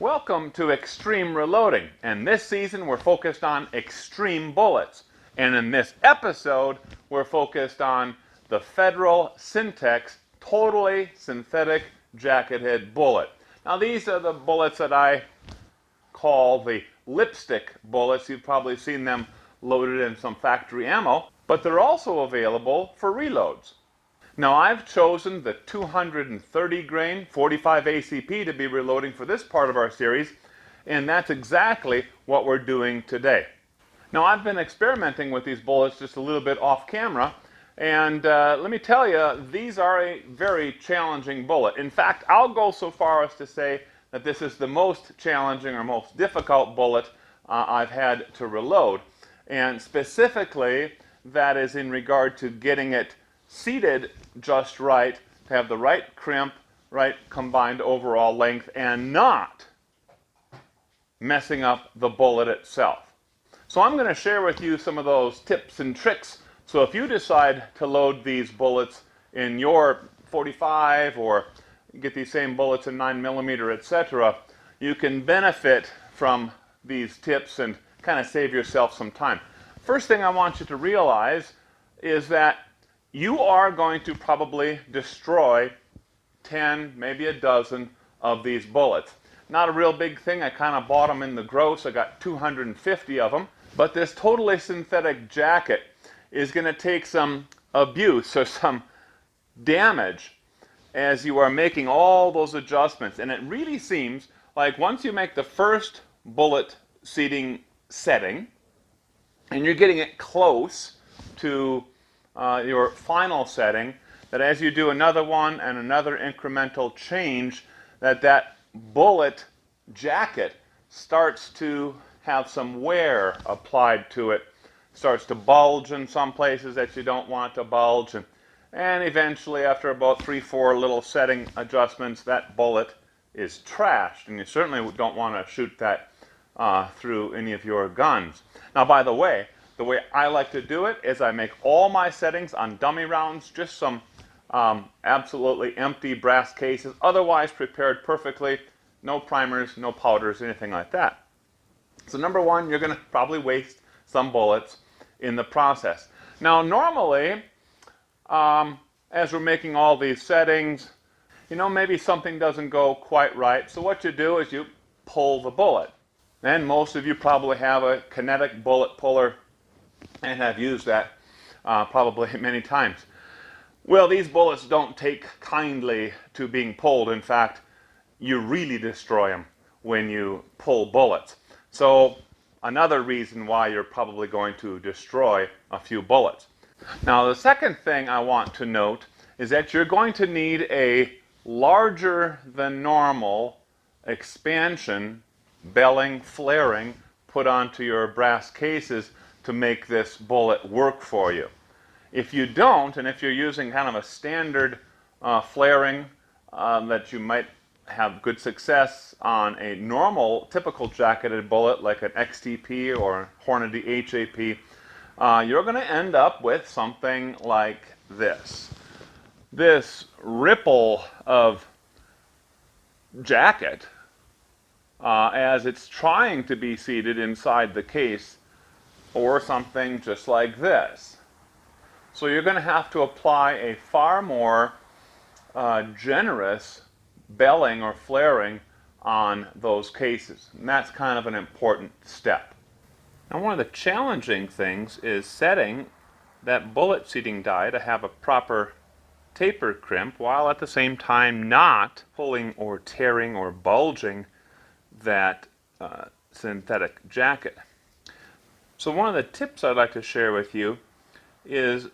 Welcome to Extreme Reloading, and this season we're focused on extreme bullets. And in this episode, we're focused on the Federal Syntech Totally Synthetic Jacket Head bullet. Now these are the bullets that I call the lipstick bullets. You've probably seen them loaded in some factory ammo, but they're also available for reloads. Now I've chosen the 230 grain 45 ACP to be reloading for this part of our series, and that's exactly what we're doing today. Now I've been experimenting with these bullets just a little bit off camera, and let me tell you, these are a very challenging bullet. In fact, I'll go so far as to say that this is the most challenging or most difficult bullet I've had to reload, and specifically that is in regard to getting it seated just right, to have the right crimp, right combined overall length, and not messing up the bullet itself. So I'm going to share with you some of those tips and tricks, so if you decide to load these bullets in your 45 or get these same bullets in 9mm, etc., you can benefit from these tips and kind of save yourself some time. First thing I want you to realize is that you are going to probably destroy 10, maybe a dozen of these bullets. Not a real big thing. I kind of bought them in the gross. I got 250 of them. But this totally synthetic jacket is going to take some abuse or some damage as you are making all those adjustments. And it really seems like once you make the first bullet seating setting and you're getting it close to your final setting, that as you do another one and another incremental change, that bullet jacket starts to have some wear applied to it, starts to bulge in some places that you don't want to bulge, and eventually after about 3-4 little setting adjustments, that bullet is trashed, and you certainly don't want to shoot that through any of your guns. Now, by the way I like to do it is I make all my settings on dummy rounds, just some absolutely empty brass cases, otherwise prepared perfectly, no primers, no powders, anything like that. So number one, you're going to probably waste some bullets in the process. Now normally, as we're making all these settings, maybe something doesn't go quite right, so what you do is you pull the bullet. And most of you probably have a kinetic bullet puller and have used that probably many times. Well, these bullets don't take kindly to being pulled. In fact, you really destroy them when you pull bullets. So another reason why you're probably going to destroy a few bullets. Now, the second thing I want to note is that you're going to need a larger than normal expansion, belling, flaring put onto your brass cases to make this bullet work for you. If you don't, and if you're using kind of a standard flaring that you might have good success on a normal, typical jacketed bullet like an XTP or Hornady HAP, you're going to end up with something like this. This ripple of jacket as it's trying to be seated inside the case, or something just like this. So you're going to have to apply a far more generous belling or flaring on those cases. And that's kind of an important step. Now, one of the challenging things is setting that bullet seating die to have a proper tapered crimp while at the same time not pulling or tearing or bulging that synthetic jacket. So one of the tips I'd like to share with you is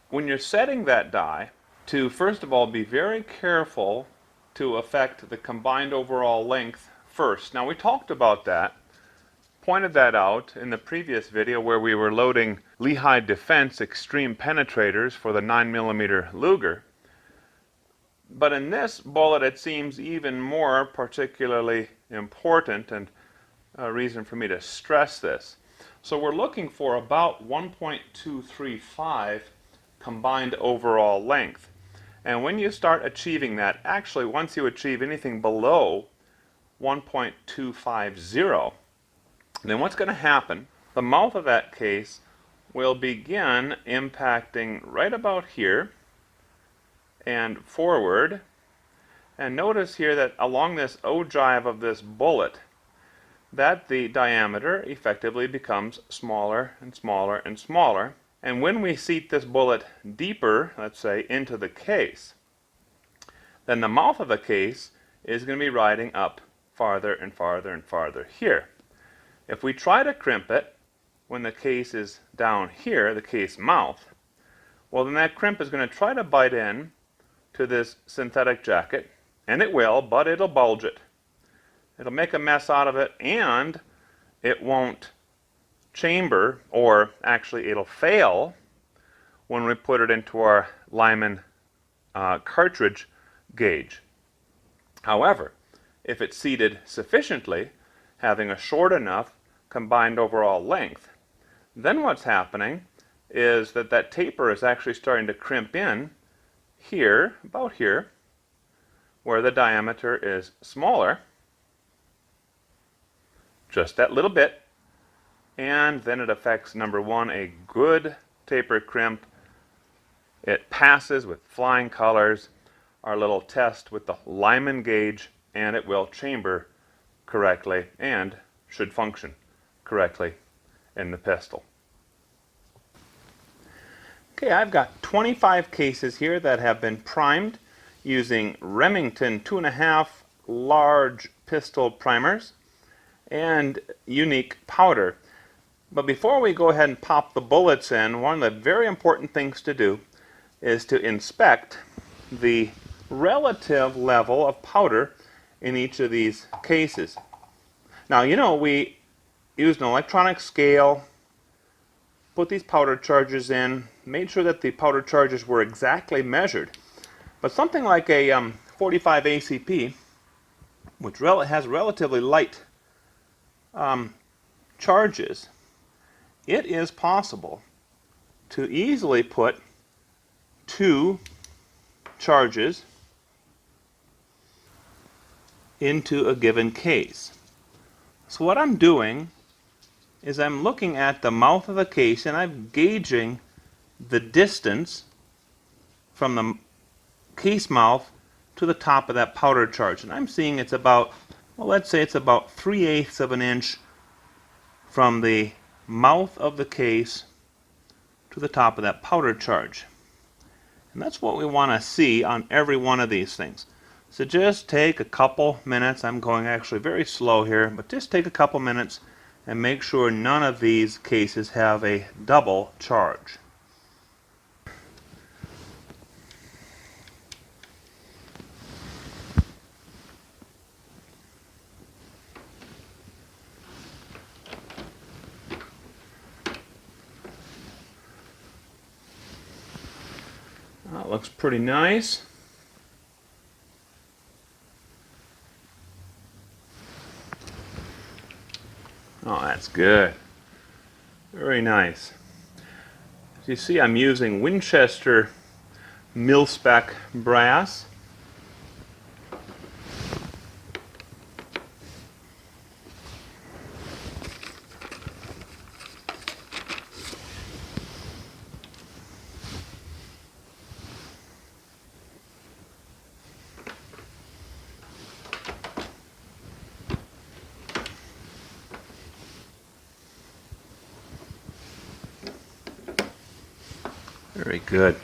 when you're setting that die to first of all be very careful to affect the combined overall length first. Now we talked about that, pointed that out in the previous video where we were loading Lehigh Defense Extreme Penetrators for the 9mm Luger. But in this bullet it seems even more particularly important, and a reason for me to stress this. So we're looking for about 1.235 combined overall length. And when you start achieving that, actually once you achieve anything below 1.250, then what's going to happen, the mouth of that case will begin impacting right about here and forward. And notice here that along this ogive of this bullet, that the diameter effectively becomes smaller and smaller and smaller. And when we seat this bullet deeper, let's say, into the case, then the mouth of the case is going to be riding up farther and farther and farther here. If we try to crimp it when the case is down here, the case mouth, well, then that crimp is going to try to bite in to this synthetic jacket, and it will, but it'll bulge it. It'll make a mess out of it, and it won't chamber, or actually it'll fail when we put it into our Lyman cartridge gauge. However, if it's seated sufficiently, having a short enough combined overall length, then what's happening is that that taper is actually starting to crimp in here, about here, where the diameter is smaller, just that little bit, and then it affects, number one, a good tapered crimp. It passes with flying colors our little test with the Lyman gauge, and it will chamber correctly and should function correctly in the pistol. Okay, I've got 25 cases here that have been primed using Remington 2.5 large pistol primers and unique powder. But before we go ahead and pop the bullets in, one of the very important things to do is to inspect the relative level of powder in each of these cases. Now, you know, we used an electronic scale, put these powder charges in, made sure that the powder charges were exactly measured. But something like a 45 ACP, which has relatively light charges, it is possible to easily put 2 charges into a given case. So what I'm doing is I'm looking at the mouth of the case and I'm gauging the distance from the case mouth to the top of that powder charge. And I'm seeing it's about, well, let's say it's about 3/8 of an inch from the mouth of the case to the top of that powder charge. And that's what we want to see on every one of these things. So just take a couple minutes. I'm going actually very slow here, but just take a couple minutes and make sure none of these cases have a double charge. That looks pretty nice. Oh, that's good. Very nice. As you see, I'm using Winchester mil-spec brass. Very good.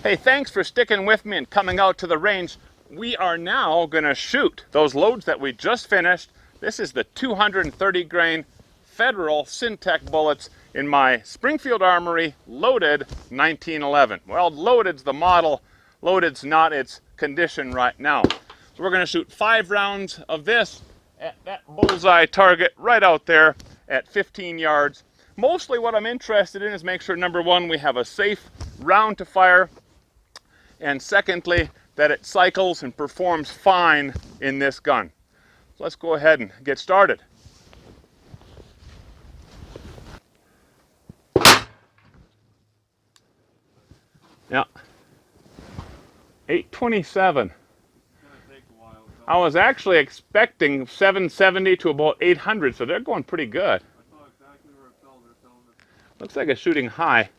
Hey, thanks for sticking with me and coming out to the range. We are now going to shoot those loads that we just finished. This is the 230 grain Federal Syntech bullets in my Springfield Armory loaded 1911. Well, loaded's the model, loaded's not its condition right now. So we're going to shoot 5 rounds of this at that bullseye target right out there at 15 yards. Mostly what I'm interested in is make sure, number one, we have a safe round to fire, and secondly, that it cycles and performs fine in this gun. So let's go ahead and get started. Yeah, 827. I was actually expecting 770 to about 800, so they're going pretty good. Looks like it's shooting high.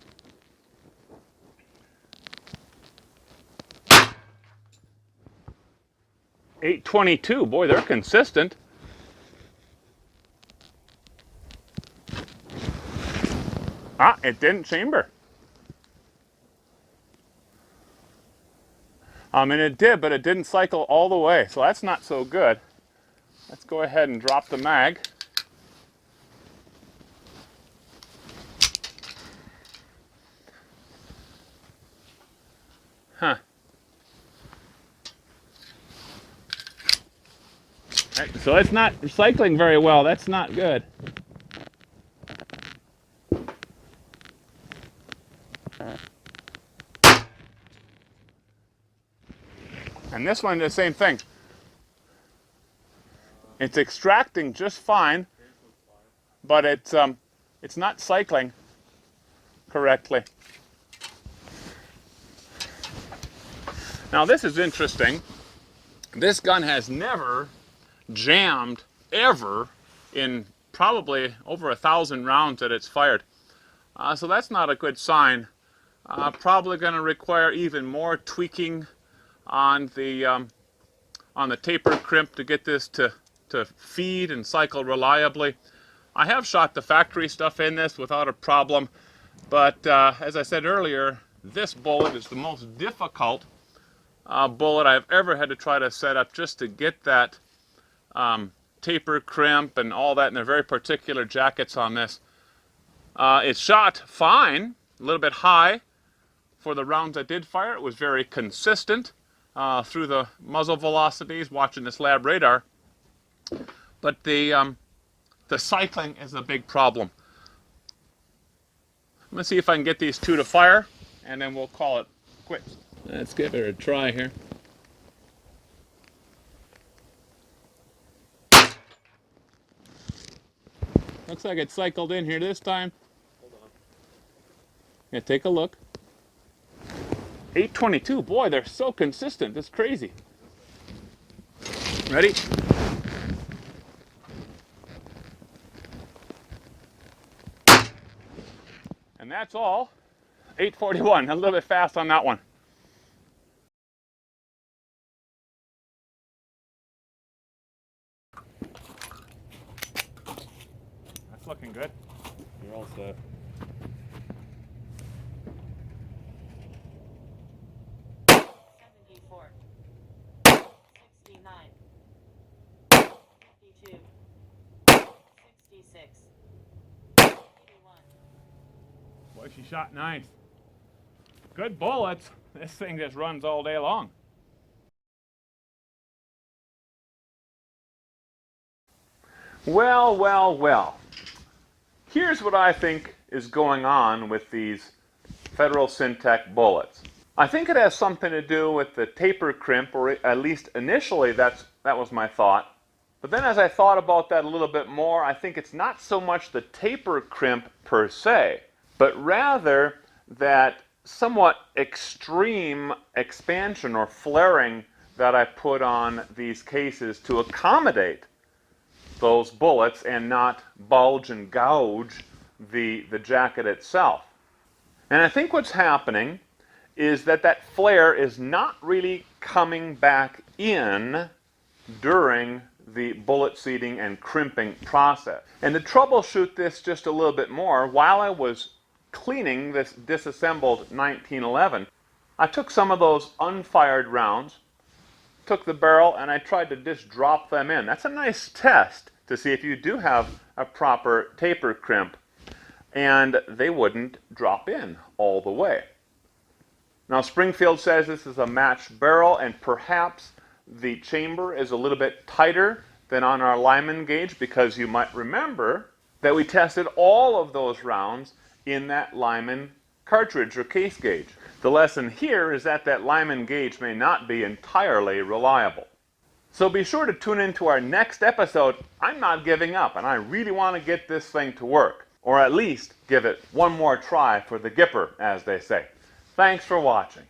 $822. Boy, they're consistent. Ah, it didn't chamber. And it did, but it didn't cycle all the way, so that's not so good. Let's go ahead and drop the mag. Huh. Right, so it's not cycling very well. That's not good. And this one, the same thing. It's extracting just fine, but it's not cycling correctly. Now this is interesting. This gun has never jammed ever in probably over 1,000 rounds that it's fired. So that's not a good sign. Probably going to require even more tweaking on the tapered crimp to get this to feed and cycle reliably. I have shot the factory stuff in this without a problem, but as I said earlier, this bullet is the most difficult bullet I've ever had to try to set up just to get that tapered crimp and all that, and they're very particular jackets on this. It shot fine, a little bit high for the rounds I did fire. It was very consistent through the muzzle velocities, watching this lab radar. But the cycling is a big problem. I'm going to see if I can get these two to fire, and then we'll call it quits. Let's give it a try here. Looks like it cycled in here this time. Hold on. Yeah, take a look. 822. Boy, they're so consistent. It's crazy. Ready? And that's all. 841. A little bit fast on that one. That's looking good. You're all set. Boy, she shot nice. Good bullets. This thing just runs all day long. Well, well, well. Here's what I think is going on with these Federal Syntech bullets. I think it has something to do with the tapered crimp, or at least initially that was my thought. But then as I thought about that a little bit more, I think it's not so much the tapered crimp per se, but rather that somewhat extreme expansion or flaring that I put on these cases to accommodate those bullets and not bulge and gouge the jacket itself. And I think what's happening is that flare is not really coming back in during the bullet seating and crimping process. And to troubleshoot this just a little bit more, while I was cleaning this disassembled 1911, I took some of those unfired rounds, took the barrel, and I tried to just drop them in. That's a nice test to see if you do have a proper tapered crimp, and they wouldn't drop in all the way. Now Springfield says this is a matched barrel, and perhaps the chamber is a little bit tighter than on our Lyman gauge, because you might remember that we tested all of those rounds in that Lyman cartridge or case gauge. The lesson here is that Lyman gauge may not be entirely reliable. So be sure to tune into our next episode. I'm not giving up, and I really want to get this thing to work, or at least give it one more try for the Gipper, as they say. Thanks for watching.